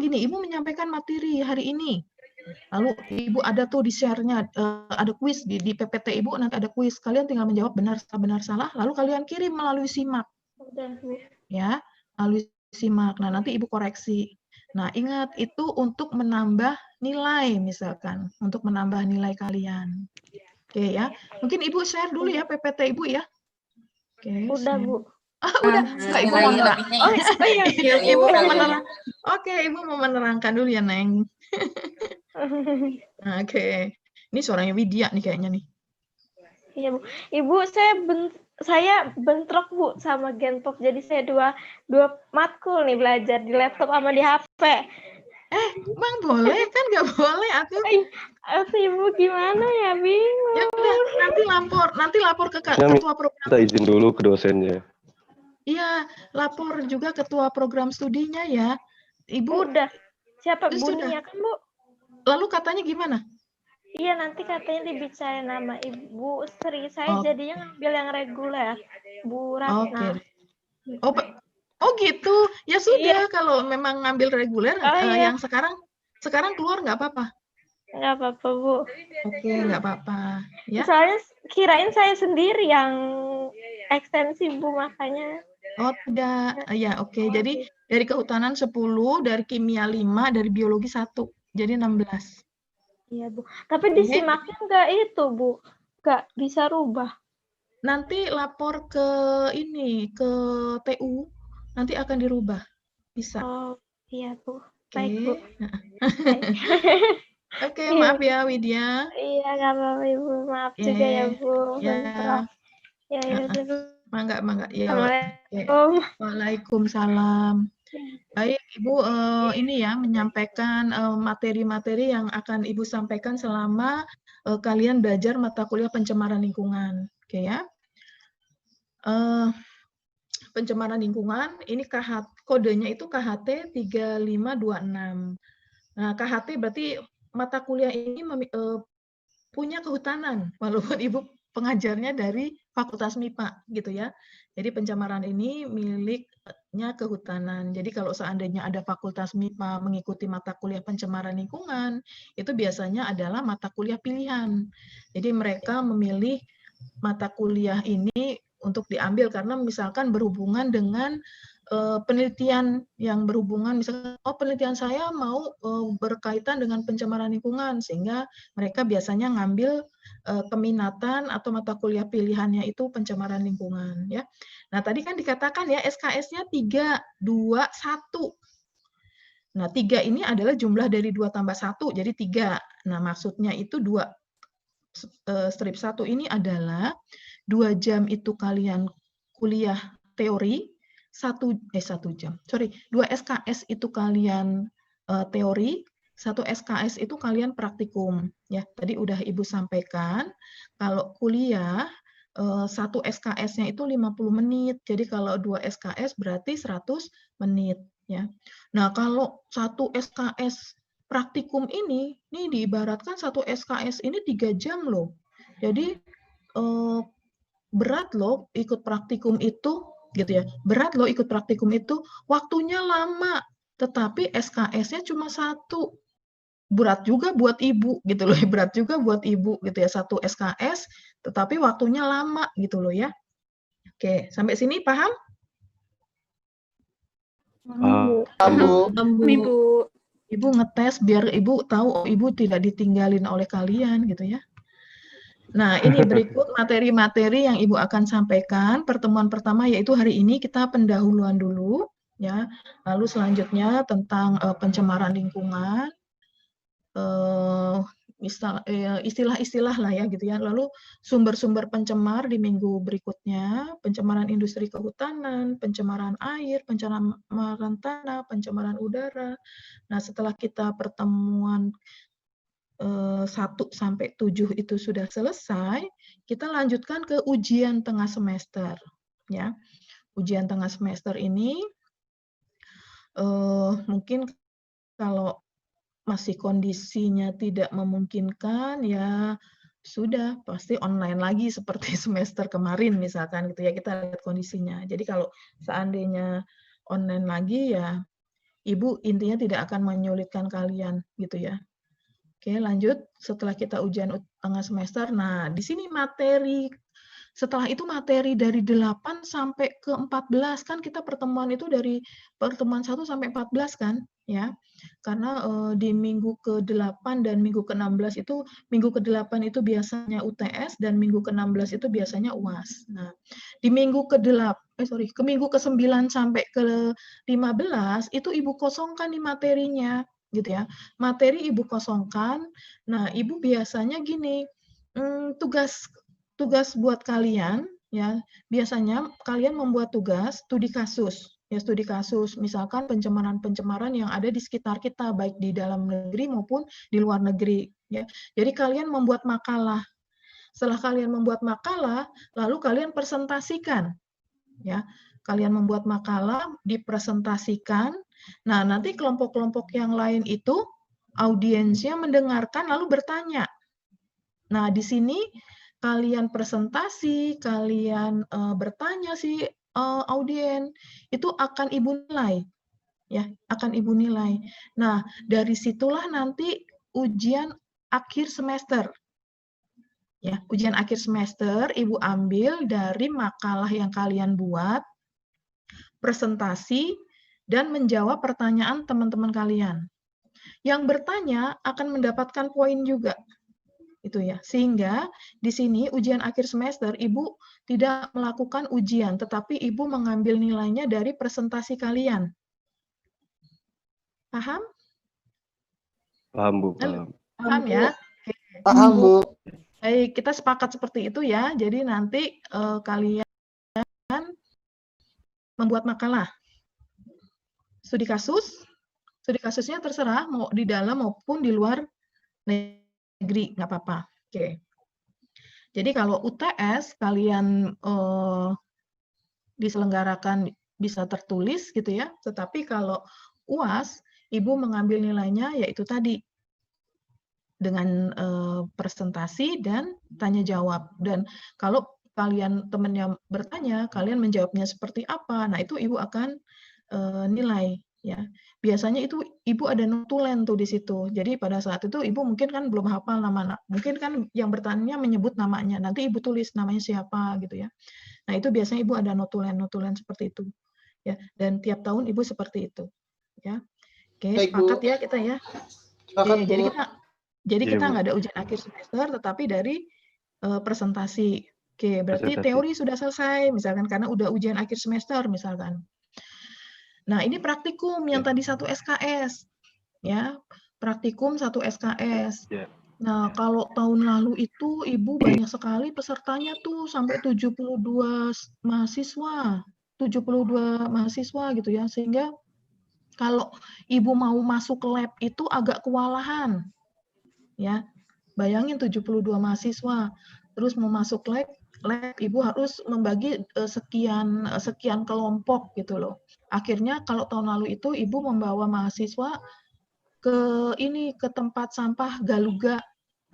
gini, Ibu menyampaikan materi hari ini. Lalu Ibu ada tuh di share-nya, ada kuis di PPT Ibu, nanti ada kuis. Kalian tinggal menjawab benar salah, lalu kalian kirim melalui SIMAK. Ya, melalui SIMAK. Nah, nanti Ibu koreksi. Nah, ingat itu untuk menambah nilai misalkan, untuk menambah nilai kalian. Oke ya. Mungkin Ibu share dulu ya PPT Ibu ya. Oke, Udah, share. Bu. Udah, enggak Ibu mau menerang. Iya, Ibu mau menerang. Oke, Ibu mau menerangkan dulu ya, Neng. Oke. Ini suaranya Widya nih kayaknya nih. Iya, Bu. Ibu, saya bentrok, Bu, sama Genpop. Jadi saya dua matkul nih belajar di laptop sama di HP. Bang boleh kan nggak boleh aku. Ibu gimana ya, bingung. Ya udah, nanti lapor ke ketua program. Kita izin dulu ke dosennya. Iya, lapor juga ketua program studinya ya. Ibu udah. Siapa sudah. Bunia kan, Bu? Lalu katanya gimana? Iya, nanti katanya dibicarain nama Ibu Sri. Saya jadinya ngambil yang reguler, Bu Ratna. Oh gitu. Ya sudah, kalau memang ngambil reguler, yang sekarang keluar nggak apa-apa. Nggak apa-apa, Bu. Oke, nggak apa-apa. Ya. Soalnya kirain saya sendiri yang ekstensi, Bu, makanya. Oh tidak, ya oke. Jadi dari kehutanan 10, dari kimia 5, dari biologi 1. Jadi 16. Iya, Bu. Tapi di SIMAK-nya nggak itu, Bu. Nggak bisa rubah. Nanti lapor ke ke TU, nanti akan dirubah. Bisa. Oh, iya, Bu. Oke. Baik, Bu. Oke, maaf ya Widya. Iya, nggak apa-apa, Ibu. Maaf juga ya, Bu. Ya. Ya, Mangga. Ya. Assalamualaikum. Waalaikumsalam. Baik, Ibu ini ya menyampaikan materi-materi yang akan Ibu sampaikan selama kalian belajar mata kuliah pencemaran lingkungan. Oke ya. Pencemaran lingkungan, ini kodenya itu KHT 3526. Nah, KHT berarti mata kuliah ini punya kehutanan, walaupun Ibu pengajarnya dari Fakultas MIPA gitu ya. Jadi pencemaran ini miliknya kehutanan. Jadi kalau seandainya ada Fakultas MIPA mengikuti mata kuliah pencemaran lingkungan, itu biasanya adalah mata kuliah pilihan. Jadi mereka memilih mata kuliah ini untuk diambil karena misalkan berhubungan dengan penelitian yang berhubungan, misalnya penelitian saya mau berkaitan dengan pencemaran lingkungan, sehingga mereka biasanya ngambil keminatan atau mata kuliah pilihannya itu pencemaran lingkungan ya. Nah, tadi kan dikatakan ya SKS-nya 3, 2, 1. Nah, 3 ini adalah jumlah dari 2 tambah 1, jadi 3. Nah, maksudnya itu 2 strip 1 ini adalah 2 jam itu kalian kuliah teori, 2 SKS itu kalian teori, 1 SKS itu kalian praktikum. Ya, tadi udah Ibu sampaikan, kalau kuliah 1 SKS-nya itu 50 menit. Jadi kalau 2 SKS berarti 100 menit. Ya. Nah, kalau 1 SKS praktikum ini diibaratkan 1 SKS ini 3 jam loh. Jadi berat loh ikut praktikum itu, gitu ya. Berat loh ikut praktikum itu, waktunya lama, tetapi SKS-nya cuma 1. Berat juga buat Ibu, gitu loh. Berat juga buat Ibu, gitu ya. 1 SKS, tetapi waktunya lama, gitu loh ya. Oke, sampai sini paham? Ibu ngetes biar Ibu tahu Ibu tidak ditinggalin oleh kalian, gitu ya. Nah, ini berikut materi-materi yang Ibu akan sampaikan. Pertemuan pertama yaitu hari ini kita pendahuluan dulu, ya. Lalu selanjutnya tentang pencemaran lingkungan, istilah-istilah lah ya gitu ya. Lalu sumber-sumber pencemar di minggu berikutnya, pencemaran industri kehutanan, pencemaran air, pencemaran tanah, pencemaran udara. Nah, setelah kita pertemuan 1 sampai 7 itu sudah selesai, kita lanjutkan ke ujian tengah semester. Ya, ujian tengah semester ini mungkin kalau masih kondisinya tidak memungkinkan, ya sudah pasti online lagi seperti semester kemarin misalkan gitu ya, kita lihat kondisinya. Jadi kalau seandainya online lagi ya Ibu intinya tidak akan menyulitkan kalian gitu ya. Oke, lanjut. Setelah kita ujian tengah semester, nah di sini materi. Setelah itu materi dari 8 sampai ke 14 kan kita pertemuan itu dari pertemuan 1 sampai 14 kan, ya. Karena di minggu ke-8 dan minggu ke-16 itu minggu ke-8 itu biasanya UTS dan minggu ke-16 itu biasanya UAS. Nah, di minggu ke minggu ke-9 sampai ke-15 itu Ibu kosongkan nih materinya gitu ya. Materi Ibu kosongkan. Nah, Ibu biasanya gini, tugas buat kalian ya, biasanya kalian membuat tugas studi kasus. Ya, studi kasus, misalkan pencemaran-pencemaran yang ada di sekitar kita, baik di dalam negeri maupun di luar negeri. Ya. Jadi kalian membuat makalah. Setelah kalian membuat makalah, lalu kalian presentasikan. Ya, kalian membuat makalah, dipresentasikan. Nah, nanti kelompok-kelompok yang lain itu audiensnya mendengarkan lalu bertanya. Nah, di sini kalian presentasi, kalian bertanya si audien, itu akan Ibu nilai. Ya, akan Ibu nilai. Nah, dari situlah nanti ujian akhir semester. Ya, ujian akhir semester Ibu ambil dari makalah yang kalian buat, presentasi, dan menjawab pertanyaan teman-teman kalian. Yang bertanya akan mendapatkan poin juga. Itu ya. Sehingga di sini ujian akhir semester Ibu tidak melakukan ujian, tetapi Ibu mengambil nilainya dari presentasi kalian. Paham? Paham, Bu. Paham. Paham ya? Paham, Bu. Baik, kita sepakat seperti itu ya. Jadi nanti kalian membuat makalah. Studi kasusnya terserah mau di dalam maupun di luar negeri, nggak apa-apa. Oke. Jadi kalau UTS kalian diselenggarakan bisa tertulis gitu ya, tetapi kalau UAS Ibu mengambil nilainya yaitu tadi dengan presentasi dan tanya jawab. Dan kalau kalian temannya bertanya, kalian menjawabnya seperti apa, nah itu Ibu akan nilai ya. Biasanya itu Ibu ada notulen tuh di situ. Jadi pada saat itu Ibu mungkin kan belum hafal nama, mungkin kan yang bertanya menyebut namanya, nanti Ibu tulis namanya siapa gitu ya. Nah, itu biasanya Ibu ada notulen seperti itu. Ya, dan tiap tahun Ibu seperti itu. Ya. Oke, Baik, sepakat Bu. ya kita ya. Sepakat, Oke, Bu. jadi Iya, kita Bu. nggak ada ujian akhir semester, tetapi dari presentasi. Oke, berarti Presentasi. teori sudah selesai, misalkan karena udah ujian akhir semester, misalkan. Nah, ini praktikum yang tadi 1 SKS. Ya, praktikum 1 SKS. Ya. Nah, kalau tahun lalu itu Ibu banyak sekali pesertanya tuh sampai 72 mahasiswa. 72 mahasiswa gitu ya. Sehingga kalau Ibu mau masuk lab itu agak kewalahan. Ya. Bayangin 72 mahasiswa. Terus mau masuk lab Ibu harus membagi sekian kelompok gitu loh. Akhirnya kalau tahun lalu itu Ibu membawa mahasiswa ke tempat sampah Galuga.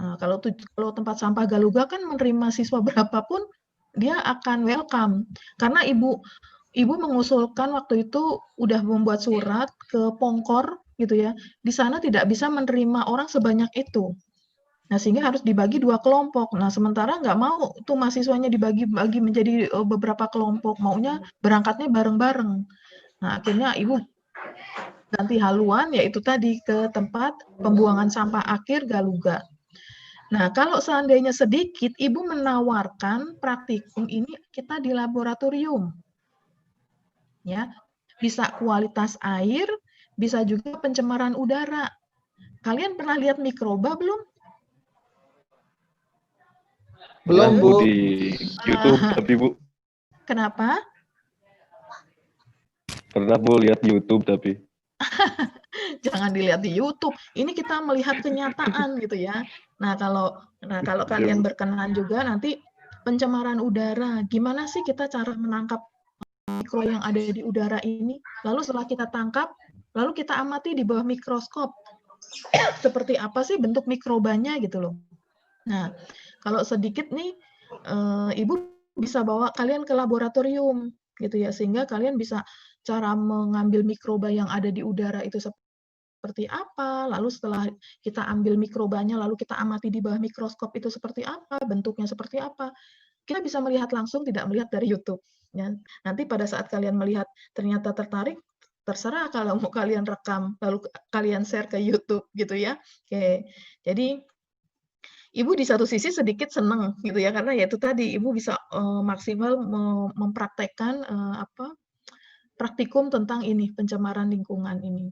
Nah, kalau tempat sampah Galuga kan menerima siswa berapapun dia akan welcome. Karena Ibu mengusulkan waktu itu udah membuat surat ke Pongkor gitu ya. Di sana tidak bisa menerima orang sebanyak itu. Nah, sehingga harus dibagi 2 kelompok. Nah, sementara nggak mau tuh mahasiswanya dibagi-bagi menjadi beberapa kelompok, maunya berangkatnya bareng-bareng. Nah, akhirnya Ibu ganti haluan, yaitu tadi ke tempat pembuangan sampah akhir Galuga. Nah, kalau seandainya sedikit, Ibu menawarkan praktikum ini kita di laboratorium. Ya, bisa kualitas air, bisa juga pencemaran udara. Kalian pernah lihat mikroba belum? Belum, Bu. Di YouTube, tapi Bu. Kenapa? Pernah Bu lihat YouTube, tapi. Jangan dilihat di YouTube. Ini kita melihat kenyataan gitu ya. Nah, kalau kalian berkenan juga nanti pencemaran udara, gimana sih kita cara menangkap mikro yang ada di udara ini? Lalu setelah kita tangkap, lalu kita amati di bawah mikroskop. Seperti apa sih bentuk mikrobanya gitu loh. Nah, kalau sedikit nih Ibu bisa bawa kalian ke laboratorium gitu ya, sehingga kalian bisa cara mengambil mikroba yang ada di udara itu seperti apa, lalu setelah kita ambil mikrobanya, lalu kita amati di bawah mikroskop itu seperti apa, bentuknya seperti apa. Kita bisa melihat langsung, tidak melihat dari YouTube. Ya. Nanti pada saat kalian melihat ternyata tertarik, terserah kalau mau kalian rekam, lalu kalian share ke YouTube gitu ya. Oke, jadi Ibu di satu sisi sedikit senang gitu ya, karena ya itu tadi Ibu bisa maksimal mempraktekkan praktikum tentang ini, pencemaran lingkungan ini.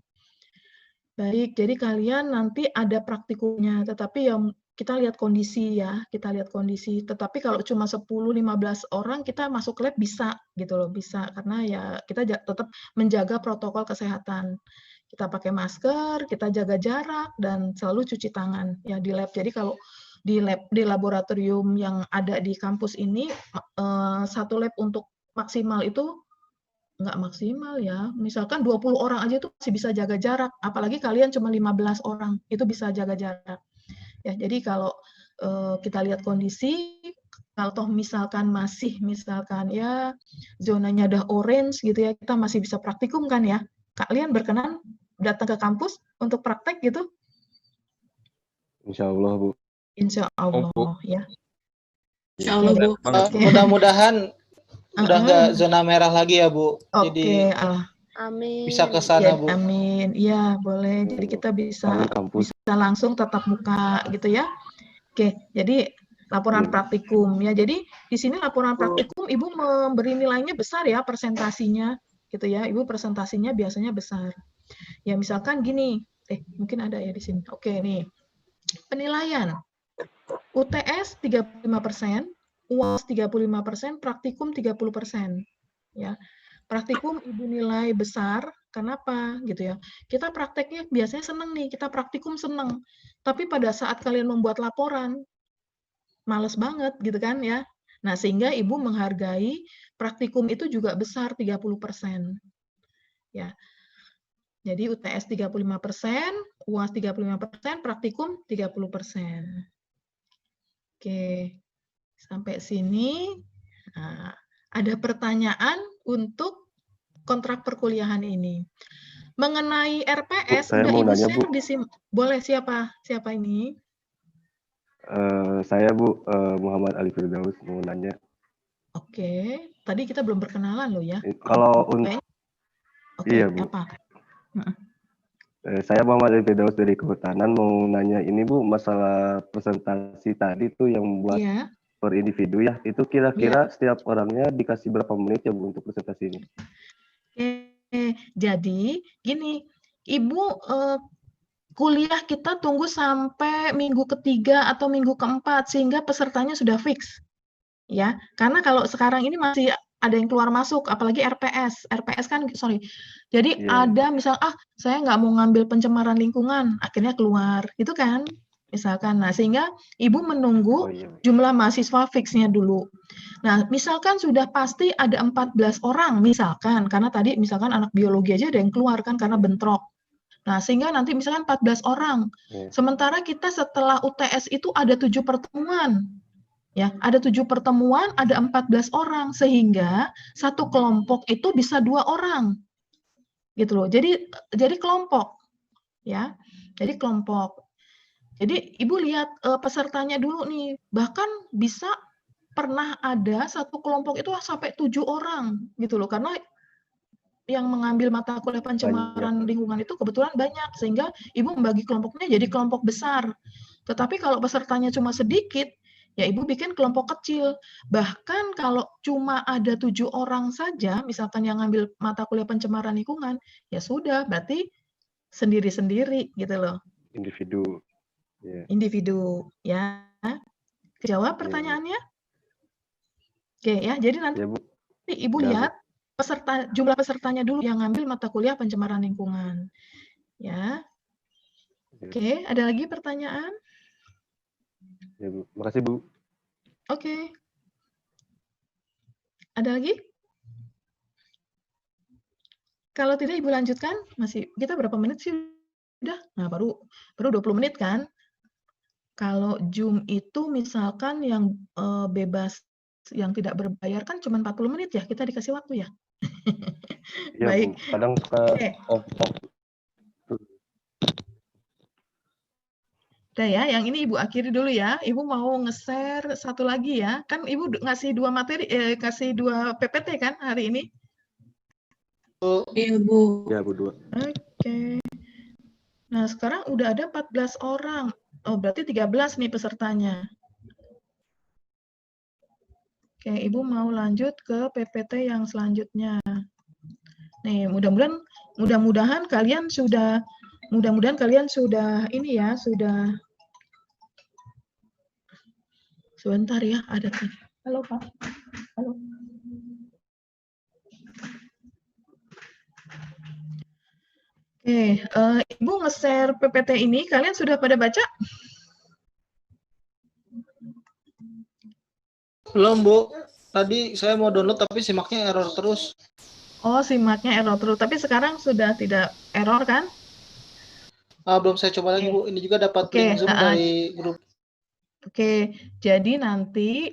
Baik, jadi kalian nanti ada praktikumnya, tetapi yang kita lihat kondisi ya, kita lihat kondisi. Tetapi kalau cuma 10-15 orang kita masuk lab bisa gitu loh, bisa karena ya kita tetap menjaga protokol kesehatan. Kita pakai masker, kita jaga jarak dan selalu cuci tangan ya di lab. Jadi kalau di laboratorium yang ada di kampus ini satu lab untuk maksimal itu nggak maksimal ya. Misalkan 20 orang aja itu masih bisa jaga jarak, apalagi kalian cuma 15 orang, itu bisa jaga jarak. Ya, jadi kalau kita lihat kondisi, kalau toh misalkan ya zonanya udah orange gitu ya, kita masih bisa praktikum kan ya. Kalian berkenan datang ke kampus untuk praktek gitu? Insya Allah, Bu. Insya Allah ya. Insya Allah, Bu. Mudah-mudahan udah nggak zona merah lagi ya, Bu. Jadi Amin. bisa ke sana, ya, Bu. Amin. Iya, boleh. Jadi kita bisa langsung tatap muka gitu ya. Oke, jadi laporan praktikum ya. Jadi di sini laporan praktikum Ibu memberi nilainya besar ya, presentasinya gitu ya. Ibu presentasinya biasanya besar. Ya misalkan gini, mungkin ada ya di sini. Oke, nih. Penilaian. UTS 35%, UAS 35%, praktikum 30%. Ya. Praktikum Ibu nilai besar, kenapa gitu ya? Kita prakteknya biasanya seneng nih, kita praktikum seneng. Tapi pada saat kalian membuat laporan, males banget gitu kan ya. Nah, sehingga Ibu menghargai praktikum itu juga besar 30%. Ya. Jadi UTS 35%, UAS 35%, praktikum 30%. Oke. Sampai sini. Nah, ada pertanyaan untuk kontrak perkuliahan ini. Mengenai RPS, Bu, saya mau nanya, Bu. Boleh, siapa ini? Saya, Bu, Muhammad Ali Firdaus, mau nanya. Oke, tadi kita belum berkenalan loh ya. Kalau iya, Bu. Apa? Saya Muhammad Ali Firdaus dari Kehutanan, mau nanya ini, Bu, masalah presentasi tadi tuh yang buat per individu ya, itu kira-kira setiap orangnya dikasih berapa menit ya, Bu, untuk presentasi ini? Jadi gini, Ibu kuliah kita tunggu sampai minggu ketiga atau minggu keempat sehingga pesertanya sudah fix, ya. Karena kalau sekarang ini masih ada yang keluar masuk, apalagi RPS kan, Jadi ada misal saya nggak mau ngambil pencemaran lingkungan, akhirnya keluar, gitu kan? Misalkan, nah sehingga Ibu menunggu jumlah mahasiswa fixnya dulu. Nah, misalkan sudah pasti ada 14 orang, misalkan, karena tadi misalkan anak biologi aja ada yang keluar kan karena bentrok. Nah, sehingga nanti misalkan 14 orang. Sementara kita setelah UTS itu ada 7 pertemuan. Ya, ada 7 pertemuan, ada 14 orang, sehingga satu kelompok itu bisa 2 orang. Gitu loh. Jadi kelompok. Ya. Jadi kelompok. Jadi Ibu lihat pesertanya dulu nih, bahkan bisa pernah ada satu kelompok itu sampai 7 orang gitu loh, karena yang mengambil mata kuliah pencemaran lingkungan itu kebetulan banyak, sehingga Ibu membagi kelompoknya jadi kelompok besar. Tetapi kalau pesertanya cuma sedikit, ya Ibu bikin kelompok kecil. Bahkan kalau cuma ada 7 orang saja, misalkan yang ngambil mata kuliah pencemaran lingkungan, ya sudah, berarti sendiri-sendiri gitu loh. Individu. Individu, ya. Jawab pertanyaannya? Oke ya, jadi nanti Ibu lihat jumlah pesertanya dulu yang ngambil mata kuliah pencemaran lingkungan. Ya. Oke, ada lagi pertanyaan? Ya, Bu. Makasih, Bu. Oke. Ada lagi? Kalau tidak Ibu lanjutkan, kita berapa menit sih? Udah. Nah, baru 20 menit kan? Kalau Zoom itu misalkan yang bebas, yang tidak berbayar kan cuma 40 menit ya, kita dikasih waktu ya. Iya, Baik. Bu. Kadang suka off. Udah ya, yang ini Ibu akhiri dulu ya. Ibu mau nge-share satu lagi ya. Kan Ibu ngasih dua materi, kasih dua PPT kan hari ini? Iya, Bu. Ya, Bu, 2. Oke. Nah, sekarang udah ada 14 orang. Oh, berarti 13 nih pesertanya. Oke, Ibu mau lanjut ke PPT yang selanjutnya. Nih, mudah-mudahan kalian sudah ini ya, sudah. Sebentar ya, ada nih. Halo, Pak. Halo. Oke, Ibu nge-share PPT ini, kalian sudah pada baca? Belum, Bu. Tadi saya mau download tapi simaknya error terus. Oh, simaknya error terus. Tapi sekarang sudah tidak error kan? Belum saya coba lagi, Bu. Ini juga dapat link Zoom dari grup. Oke, jadi nanti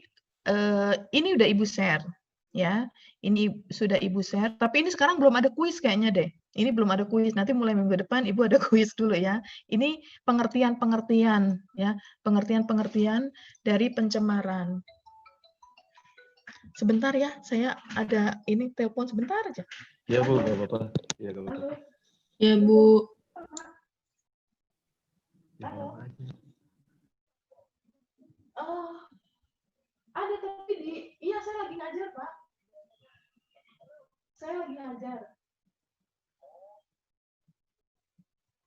ini udah Ibu share ya. Ini sudah Ibu share, tapi ini sekarang belum ada kuis kayaknya deh. Ini belum ada kuis. Nanti mulai minggu depan Ibu ada kuis dulu ya. Ini pengertian-pengertian ya, pengertian-pengertian dari pencemaran. Sebentar ya, saya ada ini telepon sebentar aja. Ya, Bu, nggak apa-apa. Ya, nggak apa-apa. Ya, Bu. Halo. Ada tapi iya saya lagi ngajar, Pak. Saya lagi ngajar.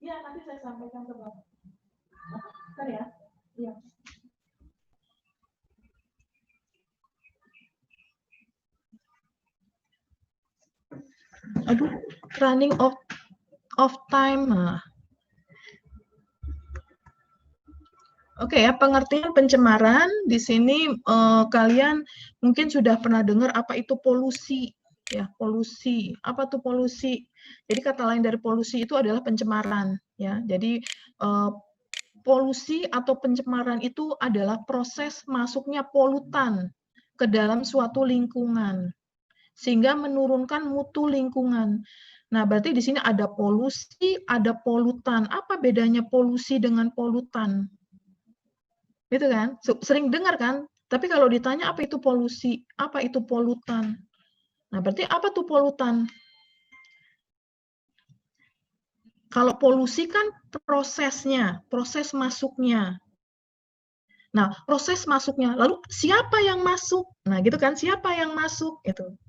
Iya, nanti saya sampaikan ke Bapak. Bentar ya. Iya. Aduh, running of time. Oke ya, pengertian pencemaran di sini kalian mungkin sudah pernah dengar apa itu polusi ya, polusi. Apa tuh polusi? Jadi kata lain dari polusi itu adalah pencemaran ya. Jadi polusi atau pencemaran itu adalah proses masuknya polutan ke dalam suatu lingkungan sehingga menurunkan mutu lingkungan. Nah, berarti di sini ada polusi, ada polutan. Apa bedanya polusi dengan polutan? Gitu kan? Sering dengar kan? Tapi kalau ditanya apa itu polusi, apa itu polutan? Nah, berarti apa tuh polutan? Kalau polusi kan prosesnya, proses masuknya. Nah, proses masuknya, lalu siapa yang masuk? Nah, gitu kan, siapa yang masuk? Itu.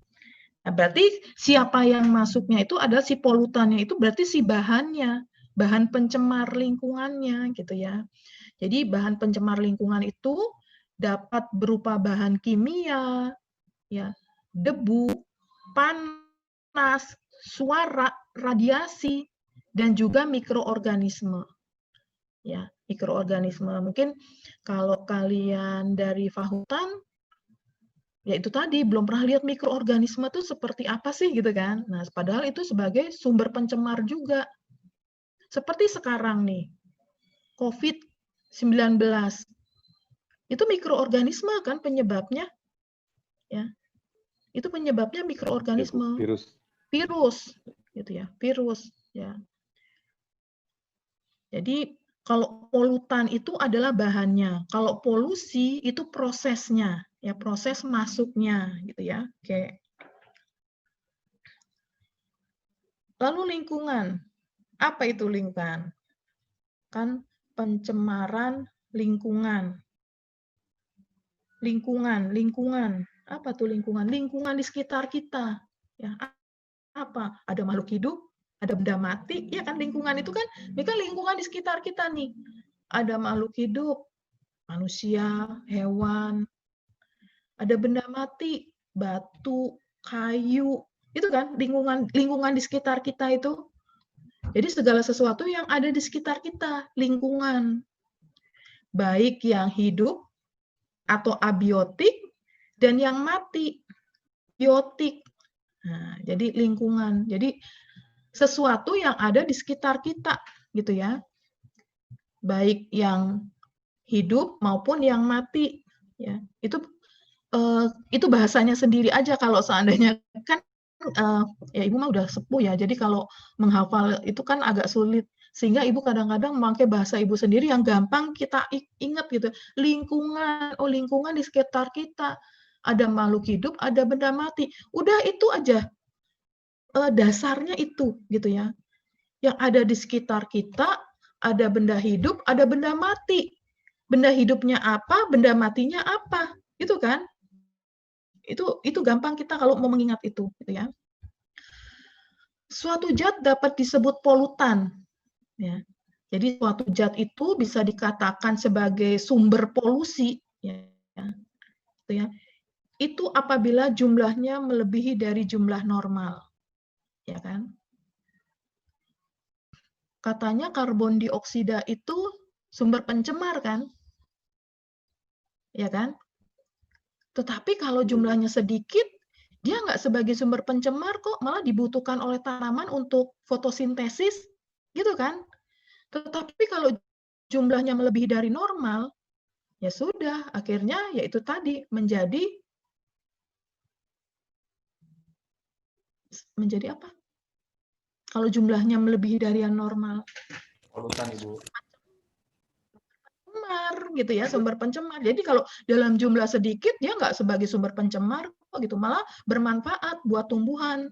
Nah, berarti siapa yang masuknya itu adalah si polutannya, itu berarti si bahannya, bahan pencemar lingkungannya, gitu ya. Jadi bahan pencemar lingkungan itu dapat berupa bahan kimia, ya, debu, panas, suara, radiasi, dan juga mikroorganisme. Ya, mikroorganisme. Mungkin kalau kalian dari Fahutan, ya itu tadi belum pernah lihat mikroorganisme itu seperti apa sih gitu kan. Nah, padahal itu sebagai sumber pencemar juga. Seperti sekarang nih, COVID-19. Itu mikroorganisme kan penyebabnya. Ya. Itu penyebabnya mikroorganisme. Virus. Virus gitu ya, virus ya. Jadi kalau polutan itu adalah bahannya, kalau polusi itu prosesnya, ya proses masuknya gitu ya. Oke. Lalu lingkungan. Apa itu lingkungan? Kan pencemaran lingkungan. Lingkungan. Apa tuh lingkungan? Lingkungan di sekitar kita. Ya, apa? Ada makhluk hidup, ada benda mati, ya kan lingkungan itu kan, ini kan lingkungan di sekitar kita nih. Ada makhluk hidup, manusia, hewan, ada benda mati, batu, kayu, itu kan lingkungan di sekitar kita itu. Jadi segala sesuatu yang ada di sekitar kita, lingkungan. Baik yang hidup atau abiotik dan yang mati, biotik. Nah, jadi lingkungan. Jadi sesuatu yang ada di sekitar kita, gitu ya. Baik yang hidup maupun yang mati, ya. Itu bahasanya sendiri aja kalau seandainya kan ya Ibu mah udah sepuh ya, jadi kalau menghafal itu kan agak sulit. Sehingga Ibu kadang-kadang memakai bahasa Ibu sendiri yang gampang kita ingat gitu. Lingkungan, oh lingkungan di sekitar kita. Ada makhluk hidup, ada benda mati. Udah itu aja. Dasarnya itu gitu ya. Yang ada di sekitar kita, ada benda hidup, ada benda mati. Benda hidupnya apa, benda matinya apa. Gitu kan? Itu gampang kita kalau mau mengingat itu gitu ya. Suatu zat dapat disebut polutan. Ya. Jadi suatu zat itu bisa dikatakan sebagai sumber polusi, ya. Gitu ya. Itu apabila jumlahnya melebihi dari jumlah normal, ya kan? Katanya karbon dioksida itu sumber pencemar kan, ya kan? Tetapi kalau jumlahnya sedikit, dia nggak sebagai sumber pencemar kok, malah dibutuhkan oleh tanaman untuk fotosintesis, gitu kan? Tetapi kalau jumlahnya melebihi dari normal, ya sudah, akhirnya yaitu tadi menjadi apa? Kalau jumlahnya melebihi dari yang normal. Polutan, Ibu. Pencemar gitu ya, sumber pencemar. Jadi kalau dalam jumlah sedikit dia nggak sebagai sumber pencemar kok gitu, malah bermanfaat buat tumbuhan.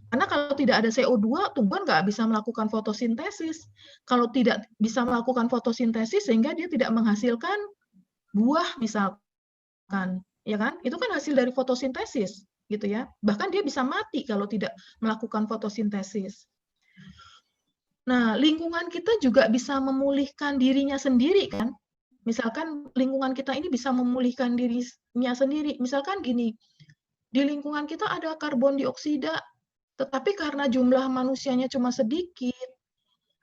Karena kalau tidak ada CO2, tumbuhan nggak bisa melakukan fotosintesis. Kalau tidak bisa melakukan fotosintesis, sehingga dia tidak menghasilkan buah misalkan, ya kan? Itu kan hasil dari fotosintesis, gitu ya. Bahkan dia bisa mati kalau tidak melakukan fotosintesis. Nah, lingkungan kita juga bisa memulihkan dirinya sendiri kan? Misalkan lingkungan kita ini bisa memulihkan dirinya sendiri. Misalkan gini, di lingkungan kita ada karbon dioksida, tetapi karena jumlah manusianya cuma sedikit,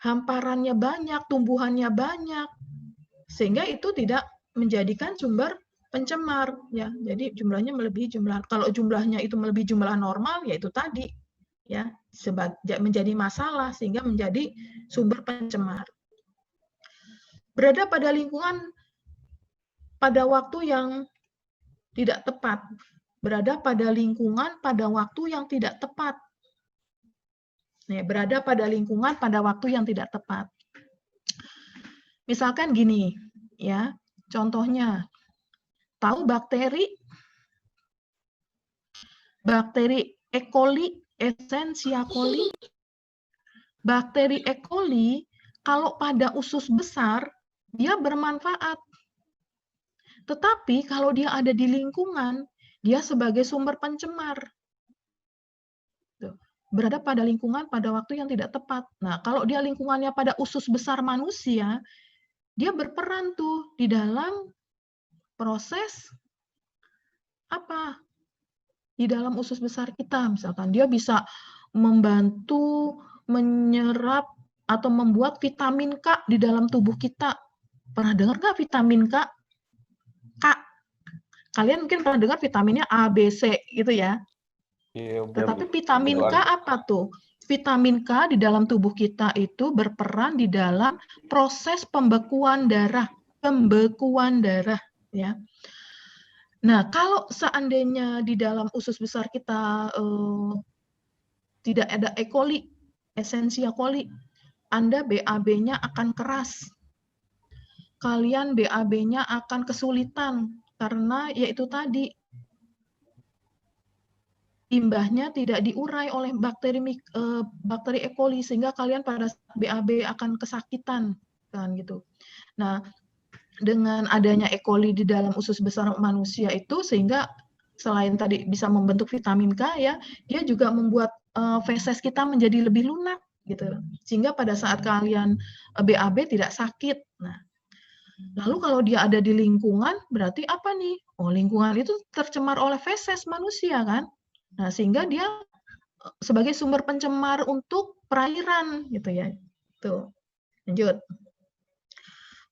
hamparannya banyak, tumbuhannya banyak, sehingga itu tidak menjadikan sumber pencemar ya. Jadi jumlahnya melebihi jumlah. Kalau jumlahnya itu melebihi jumlah normal, ya itu tadi ya, menjadi masalah sehingga menjadi sumber pencemar. Berada pada lingkungan pada waktu yang tidak tepat. Berada pada lingkungan pada waktu yang tidak tepat. Nih, berada pada lingkungan pada waktu yang tidak tepat. Misalkan gini, ya, contohnya, tahu bakteri E. coli, Escherichia coli? Bakteri E. coli, kalau pada usus besar, dia bermanfaat. Tetapi kalau dia ada di lingkungan, dia sebagai sumber pencemar. Berada pada lingkungan pada waktu yang tidak tepat. Nah, kalau dia lingkungannya pada usus besar manusia, dia berperan tuh di dalam proses apa? Di dalam usus besar kita, misalkan dia bisa membantu menyerap atau membuat vitamin K di dalam tubuh kita. Pernah dengar nggak vitamin K? K. Kalian mungkin pernah dengar vitaminnya A, B, C gitu ya. Tetapi vitamin K apa tuh? Vitamin K di dalam tubuh kita itu berperan di dalam proses pembekuan darah, ya. Nah, kalau seandainya di dalam usus besar kita tidak ada E. coli, Escherichia coli, Anda BAB-nya akan keras. Kalian BAB-nya akan kesulitan karena yaitu tadi limbahnya tidak diurai oleh bakteri E. coli sehingga kalian pada BAB akan kesakitan kan gitu. Nah, dengan adanya E. coli di dalam usus besar manusia itu sehingga selain tadi bisa membentuk vitamin K ya, dia juga membuat feses kita menjadi lebih lunak gitu. Sehingga pada saat kalian BAB tidak sakit. Nah, lalu kalau dia ada di lingkungan berarti apa nih? Oh, lingkungan itu tercemar oleh feses manusia kan? Nah, sehingga dia sebagai sumber pencemar untuk perairan gitu ya. Tuh. Lanjut.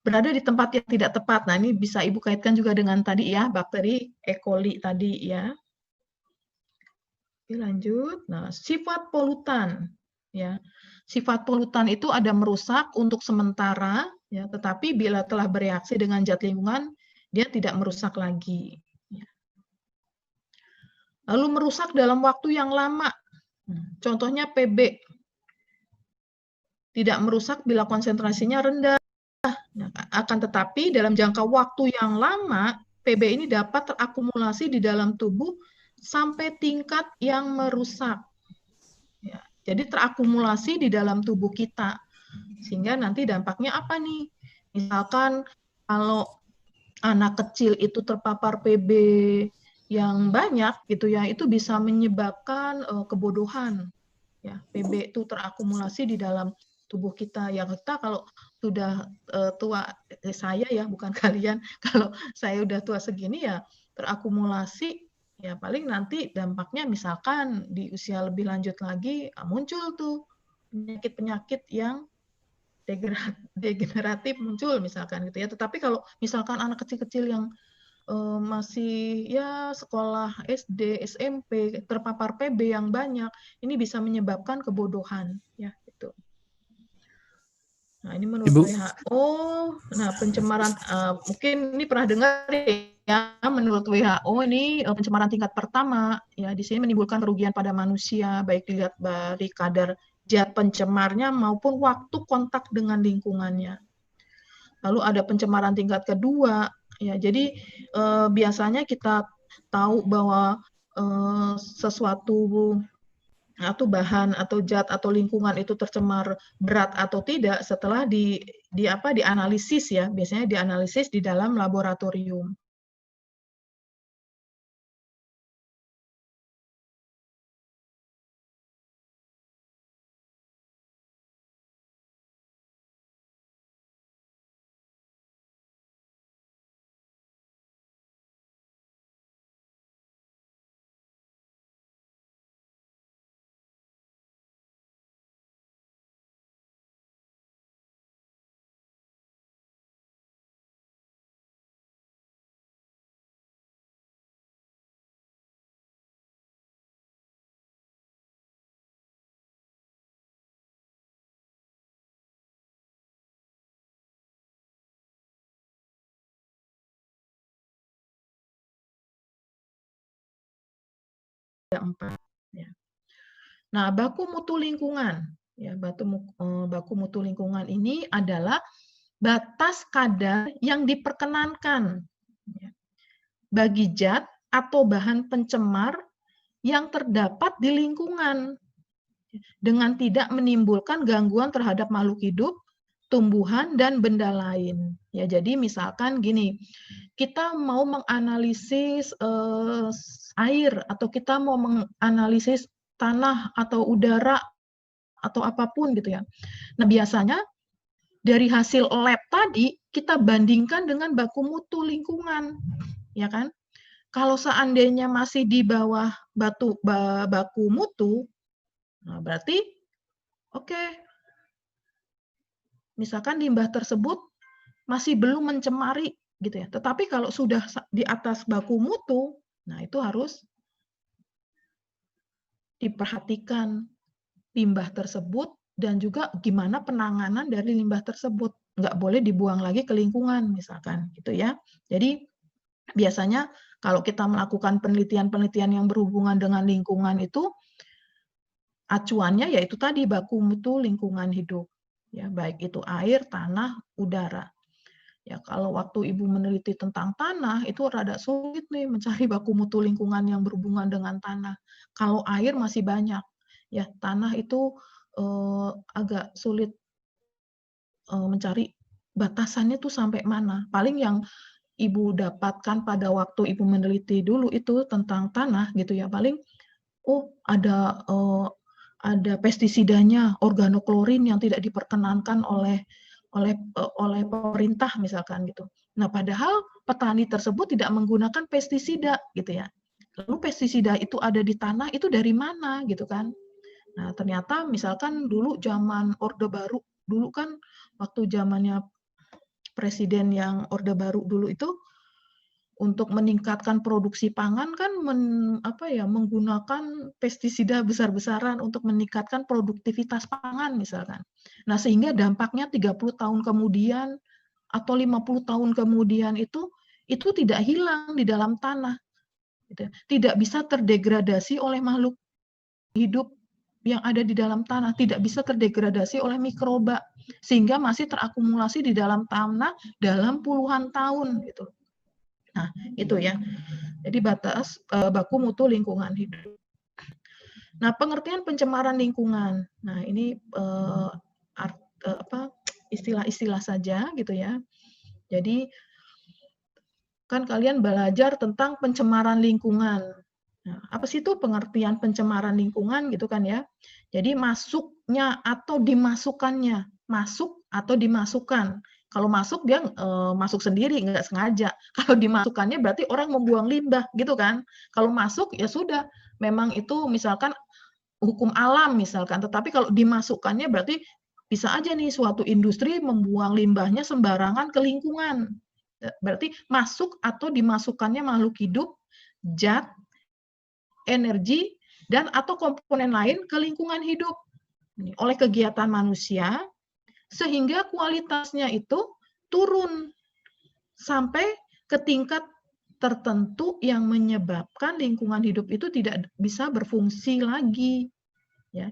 Berada di tempat yang tidak tepat. Nah, ini bisa Ibu kaitkan juga dengan tadi ya, bakteri E. coli tadi ya. Oke, lanjut. Nah, sifat polutan ya. Sifat polutan itu ada merusak untuk sementara ya, tetapi bila telah bereaksi dengan zat lingkungan, dia tidak merusak lagi. Lalu merusak dalam waktu yang lama. Contohnya PB, tidak merusak bila konsentrasinya rendah. Nah, akan tetapi dalam jangka waktu yang lama, PB ini dapat terakumulasi di dalam tubuh sampai tingkat yang merusak. Ya, jadi terakumulasi di dalam tubuh kita. Sehingga nanti dampaknya apa nih? Misalkan kalau anak kecil itu terpapar PB yang banyak gitu ya, itu bisa menyebabkan kebodohan. Ya, PB itu terakumulasi di dalam tubuh kita. Ya kita kalau sudah tua, saya ya bukan kalian, kalau saya udah tua segini ya terakumulasi, ya paling nanti dampaknya misalkan di usia lebih lanjut lagi muncul tuh penyakit-penyakit yang degeneratif muncul misalkan gitu ya. Tetapi kalau misalkan anak kecil-kecil yang masih ya sekolah SD, SMP terpapar PB yang banyak, ini bisa menyebabkan kebodohan ya gitu. Nah, ini menurut Ibu. WHO. Nah, pencemaran mungkin ini pernah dengar ya, menurut WHO ini pencemaran tingkat pertama ya, di sini menimbulkan kerugian pada manusia baik dilihat dari kadar zat pencemarnya maupun waktu kontak dengan lingkungannya. Lalu ada pencemaran tingkat kedua ya. Jadi biasanya kita tahu bahwa sesuatu atau bahan atau zat atau lingkungan itu tercemar berat atau tidak setelah dianalisis ya, biasanya dianalisis di dalam laboratorium. Empat. Ya. Nah, baku mutu lingkungan. Ya, baku mutu lingkungan ini adalah batas kadar yang diperkenankan ya, bagi zat atau bahan pencemar yang terdapat di lingkungan dengan tidak menimbulkan gangguan terhadap makhluk hidup, tumbuhan, dan benda lain. Ya, jadi misalkan gini, kita mau menganalisis air atau kita mau menganalisis tanah atau udara atau apapun gitu ya. Nah, biasanya dari hasil lab tadi kita bandingkan dengan baku mutu lingkungan, ya kan? Kalau seandainya masih di bawah baku mutu, nah berarti oke. Misalkan limbah tersebut masih belum mencemari gitu ya. Tetapi kalau sudah di atas baku mutu, nah itu harus diperhatikan limbah tersebut dan juga gimana penanganan dari limbah tersebut. Nggak boleh dibuang lagi ke lingkungan misalkan gitu ya. Jadi biasanya kalau kita melakukan penelitian-penelitian yang berhubungan dengan lingkungan itu acuannya yaitu tadi baku mutu lingkungan hidup. Ya, baik itu air, tanah, udara. Ya, kalau waktu Ibu meneliti tentang tanah, itu rada sulit nih mencari baku mutu lingkungan yang berhubungan dengan tanah. Kalau air masih banyak, ya tanah itu agak sulit mencari batasannya tuh sampai mana. Paling yang Ibu dapatkan pada waktu Ibu meneliti dulu itu tentang tanah gitu ya, paling ada pestisidanya, organoklorin yang tidak diperkenankan oleh pemerintah misalkan gitu. Nah, padahal petani tersebut tidak menggunakan pestisida gitu ya. Lalu pestisida itu ada di tanah itu dari mana gitu kan? Nah, ternyata misalkan dulu zaman Orde Baru, dulu kan waktu zamannya presiden yang Orde Baru dulu itu untuk meningkatkan produksi pangan kan menggunakan pestisida besar-besaran untuk meningkatkan produktivitas pangan misalkan. Nah, sehingga dampaknya 30 tahun kemudian atau 50 tahun kemudian itu tidak hilang di dalam tanah. Tidak bisa terdegradasi oleh makhluk hidup yang ada di dalam tanah tidak bisa terdegradasi oleh mikroba, sehingga masih terakumulasi di dalam tanah dalam puluhan tahun gitu. Nah, itu ya. Jadi batas baku mutu lingkungan hidup. Nah, pengertian pencemaran lingkungan. Nah, ini istilah-istilah saja gitu ya. Jadi kan kalian belajar tentang pencemaran lingkungan. Nah, apa sih itu pengertian pencemaran lingkungan gitu kan ya? Jadi masuknya atau dimasukkannya, masuk atau dimasukkan. Kalau masuk dia masuk sendiri nggak sengaja. Kalau dimasukkannya berarti orang membuang limbah gitu kan. Kalau masuk ya sudah, memang itu misalkan hukum alam misalkan. Tetapi kalau dimasukkannya berarti bisa aja nih suatu industri membuang limbahnya sembarangan ke lingkungan. Berarti masuk atau dimasukkannya makhluk hidup, zat, energi, dan atau komponen lain ke lingkungan hidup oleh kegiatan manusia, sehingga kualitasnya itu turun sampai ke tingkat tertentu yang menyebabkan lingkungan hidup itu tidak bisa berfungsi lagi ya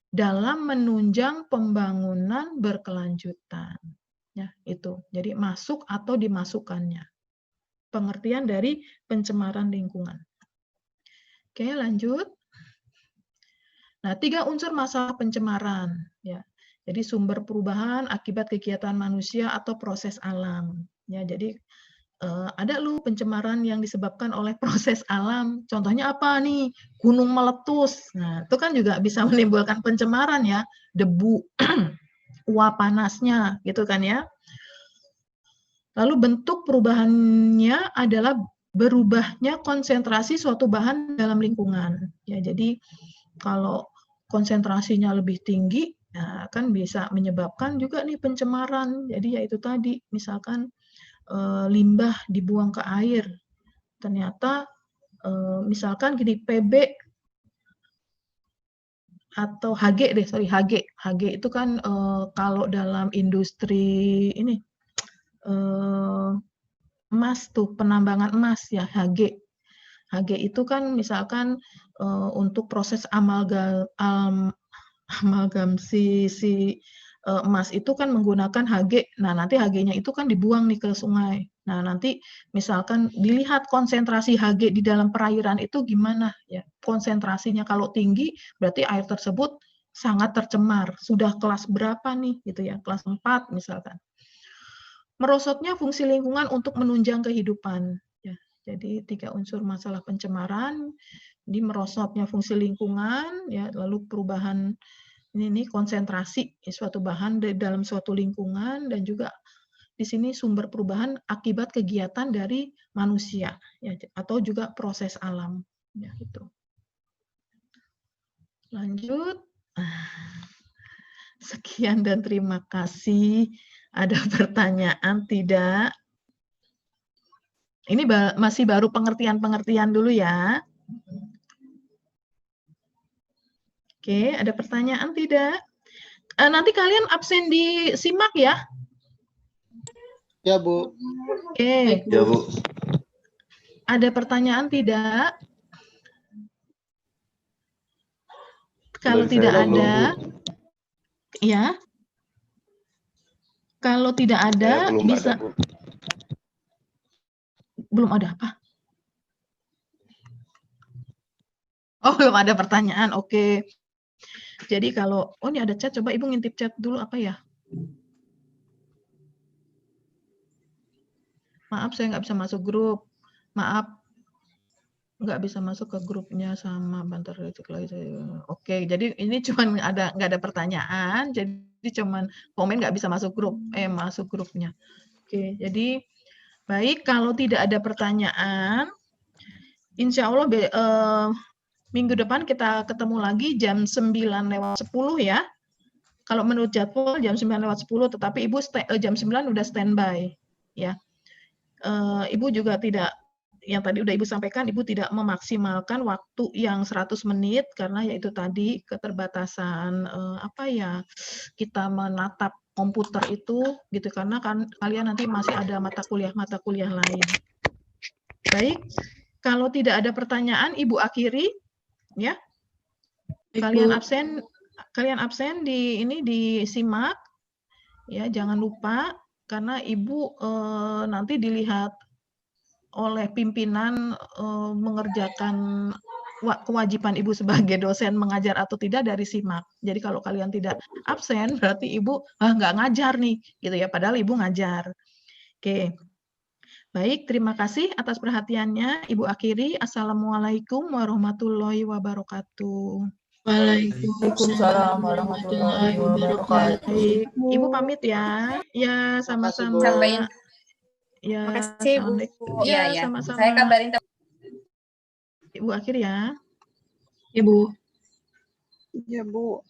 dalam menunjang pembangunan berkelanjutan. Ya, itu. Jadi masuk atau dimasukkannya. Pengertian dari pencemaran lingkungan. Oke, lanjut. Nah, 3 unsur masalah pencemaran. Ya, jadi sumber perubahan akibat kegiatan manusia atau proses alam. Ya, jadi ada loh pencemaran yang disebabkan oleh proses alam. Contohnya apa nih? Gunung meletus. Nah, itu kan juga bisa menimbulkan pencemaran ya. Debu, uap panasnya, gitu kan ya. Lalu bentuk perubahannya adalah berubahnya konsentrasi suatu bahan dalam lingkungan. Ya, jadi kalau konsentrasinya lebih tinggi, nah, kan bisa menyebabkan juga nih pencemaran. Jadi ya itu tadi, misalkan limbah dibuang ke air. Ternyata misalkan gini, PB atau HG deh, sorry HG. HG itu kan kalau dalam industri ini emas tuh, penambangan emas ya, HG. HG itu kan misalkan untuk proses amalgam si emas itu kan menggunakan HG. Nah, nanti HG-nya itu kan dibuang nih ke sungai. Nah, nanti misalkan dilihat konsentrasi HG di dalam perairan itu gimana ya. Konsentrasinya kalau tinggi berarti air tersebut sangat tercemar. Sudah kelas berapa nih gitu ya? Kelas 4 misalkan. Merosotnya fungsi lingkungan untuk menunjang kehidupan. Ya, jadi 3 unsur masalah pencemaran, di merosotnya fungsi lingkungan, ya, lalu perubahan ini konsentrasi suatu bahan dalam suatu lingkungan, dan juga di sini sumber perubahan akibat kegiatan dari manusia, ya, atau juga proses alam. Ya, itu. Lanjut. Sekian dan terima kasih. Ada pertanyaan tidak? Ini masih baru pengertian-pengertian dulu ya. Oke, ada pertanyaan tidak? Nanti kalian absen di SIMAK ya? Ya, Bu. Oke. Ya, Bu. Ada pertanyaan tidak? Kalau tidak ada, ya. Kalau tidak ada, bisa. Ada, Bu. Belum ada apa? Oh, belum ada pertanyaan. Oke. Jadi kalau, oh ini ada chat, coba Ibu ngintip chat dulu apa ya? Maaf, saya nggak bisa masuk grup. Maaf, nggak bisa masuk ke grupnya sama bantar lagi. Oke, jadi ini cuman nggak ada pertanyaan, jadi cuman komen nggak bisa masuk grup, masuk grupnya. Oke, jadi baik, kalau tidak ada pertanyaan, insya Allah minggu depan kita ketemu lagi jam 9:10 ya. Kalau menurut jadwal jam 9:10, tetapi Ibu jam 9 udah standby ya. Ibu juga tidak, yang tadi udah Ibu sampaikan, Ibu tidak memaksimalkan waktu yang 100 menit karena yaitu tadi keterbatasan kita menatap komputer itu gitu, karena kan kalian nanti masih ada mata kuliah lain. Baik, kalau tidak ada pertanyaan Ibu akhiri ya. Kalian absen di ini disimak ya, jangan lupa karena Ibu nanti dilihat oleh pimpinan mengerjakan kewajiban Ibu sebagai dosen mengajar atau tidak dari simak. Jadi kalau kalian tidak absen berarti Ibu nggak ngajar nih gitu ya, padahal Ibu ngajar. Oke. Baik, terima kasih atas perhatiannya. Ibu akhiri. Assalamualaikum warahmatullahi wabarakatuh. Waalaikumsalam warahmatullahi wabarakatuh. Baik, Ibu pamit ya. Ya, sama-sama. Sampaikan. Ya, Makasih, Bu. Assalamualaikum. Iya, Ya, ya. sama-sama. Saya kabarin. Ibu akhir ya. Ya, Bu. Ya, Bu.